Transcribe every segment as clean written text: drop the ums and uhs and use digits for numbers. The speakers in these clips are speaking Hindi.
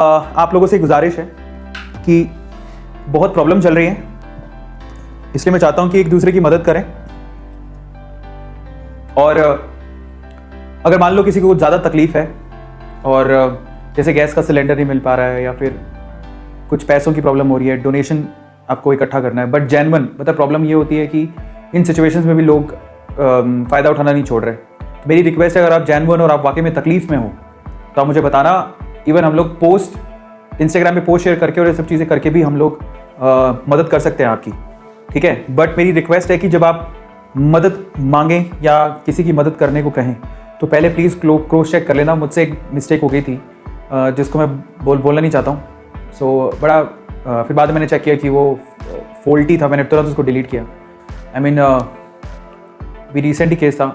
आप लोगों से गुजारिश है कि बहुत प्रॉब्लम चल रही है, इसलिए मैं चाहता हूं कि एक दूसरे की मदद करें। और अगर मान लो किसी को कुछ ज़्यादा तकलीफ है और जैसे गैस का सिलेंडर नहीं मिल पा रहा है या फिर कुछ पैसों की प्रॉब्लम हो रही है, डोनेशन आपको इकट्ठा करना है, बट जेन्युइन मतलब प्रॉब्लम ये होती है कि इन सिचुएशंस में भी लोग फ़ायदा उठाना नहीं छोड़ रहे। तो मेरी रिक्वेस्ट है, अगर आप जेन्युइन और आप वाकई में तकलीफ में हो तो आप मुझे बताना। इवन हम लोग पोस्ट इंस्टाग्राम पे पोस्ट शेयर करके और ये सब चीज़ें करके भी हम लोग मदद कर सकते हैं आपकी, ठीक है। बट मेरी रिक्वेस्ट है कि जब आप मदद मांगें या किसी की मदद करने को कहें तो पहले प्लीज़ क्रॉस चेक कर लेना। मुझसे एक मिस्टेक हो गई थी जिसको मैं बोलना नहीं चाहता हूँ। सो बड़ा फिर बाद में मैंने चेक किया कि वो फॉल्टी था, मैंने तुरंत उसको डिलीट किया। आई मीन भी रिसेंट ही केस था,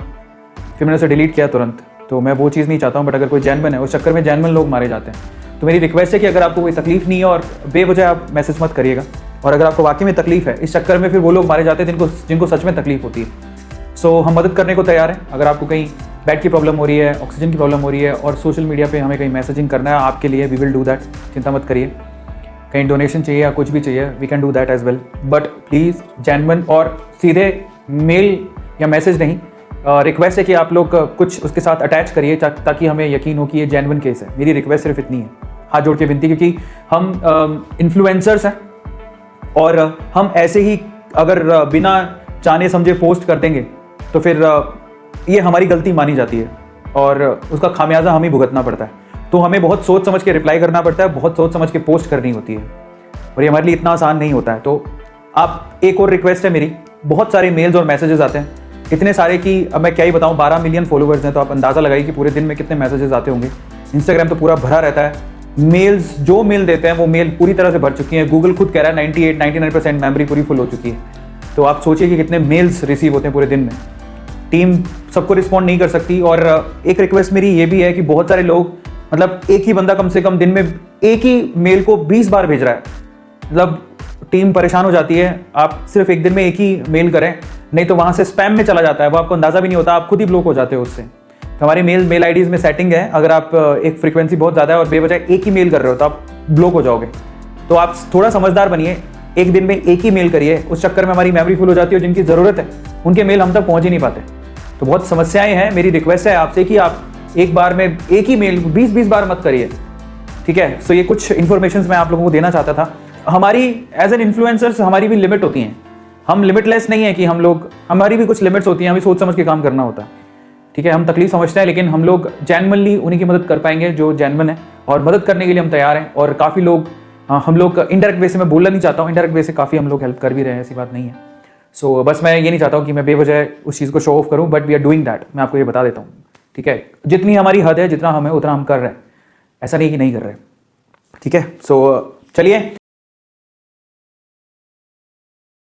फिर मैंने उसे डिलीट किया तुरंत। तो मैं वो चीज़ नहीं चाहता हूँ। बट अगर कोई जेन्युइन है, उस चक्कर में जेन्युइन लोग मारे जाते हैं। तो मेरी रिक्वेस्ट है कि अगर आपको कोई तकलीफ नहीं है और बेवजह आप मैसेज मत करिएगा। और अगर आपको वाकई में तकलीफ है, इस चक्कर में फिर वो लोग मारे जाते हैं जिनको सच में तकलीफ होती है। सो हम मदद करने को तैयार हैं। अगर आपको कहीं बेड की प्रॉब्लम हो रही है, ऑक्सीजन की प्रॉब्लम हो रही है और सोशल मीडिया पे हमें कहीं मैसेजिंग करना है आपके लिए, वी विल डू दैट, चिंता मत करिए। कहीं डोनेशन चाहिए या कुछ भी चाहिए, we can do that as well. But please genuine और सीधे मेल या मैसेज नहीं, रिक्वेस्ट है कि आप लोग कुछ उसके साथ अटैच करिए ताकि हमें यकीन हो कि ये जेन्युइन केस है। मेरी रिक्वेस्ट सिर्फ इतनी है, हाथ जोड़ के विनती, क्योंकि हम इन्फ्लुएंसर्स हैं और हम ऐसे ही अगर बिना जाने समझे पोस्ट कर देंगे तो फिर ये हमारी गलती मानी जाती है और उसका खामियाजा हम ही भुगतना पड़ता है। तो हमें बहुत सोच समझ के रिप्लाई करना पड़ता है, बहुत सोच समझ के पोस्ट करनी होती है और ये हमारे लिए इतना आसान नहीं होता है। तो आप, एक और रिक्वेस्ट है मेरी, बहुत सारे मेल्स और मैसेजेस आते हैं, इतने सारे कि अब मैं क्या ही बताऊं। 12 मिलियन फॉलोवर्स हैं, तो आप अंदाज़ा लगाइए कि पूरे दिन में कितने मैसेजेस आते होंगे। इंस्टाग्राम तो पूरा भरा रहता है। मेल्स जो मेल देते हैं वो मेल पूरी तरह से भर चुकी हैं। गूगल खुद कह रहा है 98-99% मेमोरी पूरी फुल हो चुकी है। तो आप सोचिए कि कितने मेल्स रिसीव होते हैं पूरे दिन में। टीम सबको रिस्पॉन्ड नहीं कर सकती। और एक रिक्वेस्ट मेरी ये भी है कि बहुत सारे लोग, मतलब एक ही बंदा कम से कम दिन में एक ही मेल को 20 बार भेज रहा है, मतलब टीम परेशान हो जाती है। आप सिर्फ एक दिन में एक ही मेल करें, नहीं तो वहाँ से स्पैम में चला जाता है, वो आपको अंदाज़ा भी नहीं होता, आप खुद ही ब्लॉक हो जाते हो उससे। तो हमारे मेल आईडीज़ में सेटिंग है, अगर आप एक फ्रीक्वेंसी बहुत ज़्यादा है और बेवजह एक ही मेल कर रहे हो तो आप ब्लॉक हो जाओगे। तो आप थोड़ा समझदार बनिए, एक दिन में एक ही मेल करिए। उस चक्कर में हमारी मेमोरी फुल हो जाती है और जिनकी ज़रूरत है उनके मेल हम तक पहुँच ही नहीं पाते। तो बहुत समस्याएं हैं। मेरी रिक्वेस्ट है आपसे कि आप एक बार में एक ही मेल 20-20 बार मत करिए, ठीक है। सो ये कुछ इन्फॉर्मेशन मैं आप लोगों को देना चाहता था। हमारी एज एन इन्फ्लुएंसर्स हमारी भी लिमिट होती हैं, हम लिमिटलेस नहीं है कि हम लोग, हमारी भी कुछ लिमिट्स होती हैं, हमें सोच समझ के काम करना होता है, ठीक है। हम तकलीफ समझते हैं, लेकिन हम लोग जेन्युइनली उन्हीं की मदद कर पाएंगे जो जेन्युइन है, और मदद करने के लिए हम तैयार हैं। और काफ़ी लोग, हम लोग इनडायरेक्ट वे से, मैं बोलना नहीं चाहता हूँ, इनडायरेक्ट वे से काफ़ी हम लोग हेल्प कर भी रहे हैं, ऐसी बात नहीं है। सो बस मैं ये नहीं चाहता हूँ कि मैं बेवजह उस चीज़ को शो ऑफ करूँ, but we are doing that, मैं आपको ये बता देता हूँ, ठीक है। जितनी हमारी हद है, जितना हमें उतना हम कर रहे हैं, ऐसा नहीं कि नहीं कर रहे, ठीक है। सो चलिए।